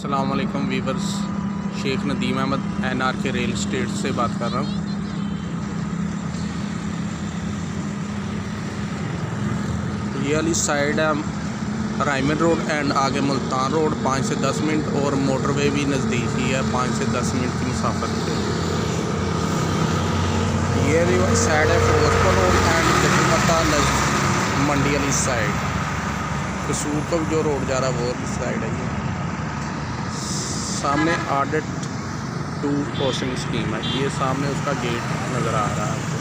अस्सलाम वालेकुम viewers, Sheikh Nadeem Ahmad NR के रियल एस्टेट से बात कर रहा हूँ। ये वाली साइड है रायमन रोड एंड आगे मुल्तान रोड 5 से 10 मिनट और मोटरवे भी नज़दीक ही है 5 से 10 मिनट की मुसाफत पे। ये भी साइड है फिरोजपुर रोड एंड जटीमता मंडी वाली साइड। कसूर को जो रोड जा रहा है वो साइड है। ये सामने ऑडिट 2 हाउसिंग स्कीम है। ये सामने उसका गेट नज़र आ रहा है आपको।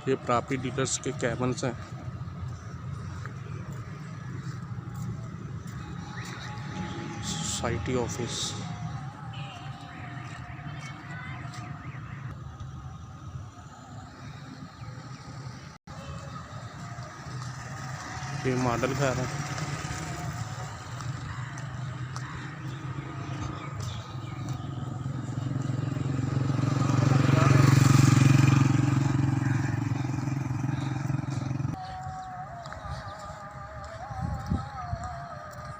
ये प्रॉपर्टी डीलर्स के कैबिन्स हैं। सोसाइटी ऑफिस, ये मॉडल घर है।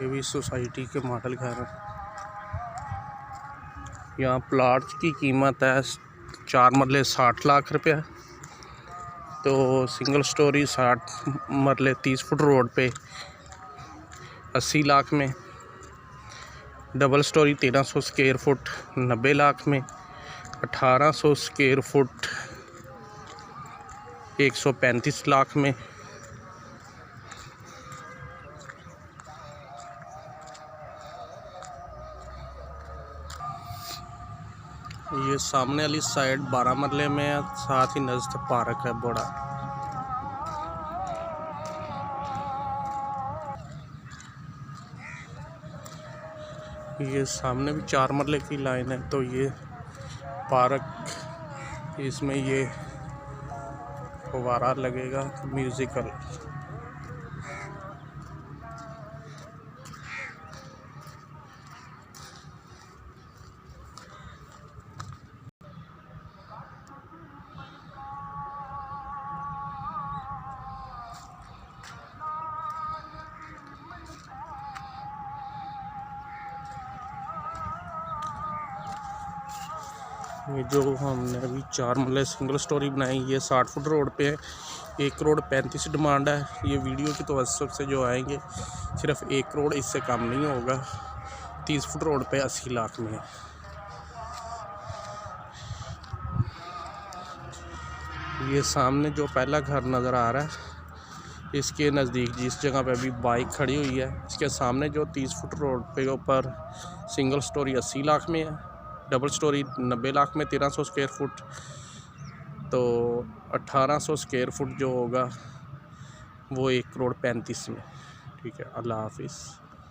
ये भी सोसाइटी के मॉडल घर है। यहाँ प्लाट की कीमत है 4 मरले 60 लाख रुपया। तो सिंगल स्टोरी 60 मरले 30 फुट रोड पे 80 लाख में, double storey 1300 square foot 90 lakh में, 1800 स्क्वायर फुट 135 लाख में। ये सामने वाली साइड 12 मरले में है, साथ ही नज़द पार्क है बड़ा। ये सामने भी 4 मरले की लाइन है। तो ये पार्क, इसमें ये फव्वारा लगेगा म्यूज़िकल। ये जो हमने अभी 4 मरले सिंगल स्टोरी बनाई, ये 60 फुट रोड पे है। 1 करोड़ 35 डिमांड है। ये वीडियो की तवज्जो से जो आएंगे सिर्फ 1 करोड़, इससे कम नहीं होगा। 30 फुट रोड पे 80 लाख में है। ये सामने जो पहला घर नज़र आ रहा है, इसके नज़दीक जिस जगह पे अभी बाइक खड़ी हुई है, इसके सामने जो 30 फुट रोड पे ऊपर सिंगल स्टोरी 80 लाख में है, डबल स्टोरी 90 लाख में 1300 स्क्वायर फुट। तो 1800 स्क्वायर फुट जो होगा वो 1 करोड़ 35 में। ठीक है, अल्लाह हाफिज़।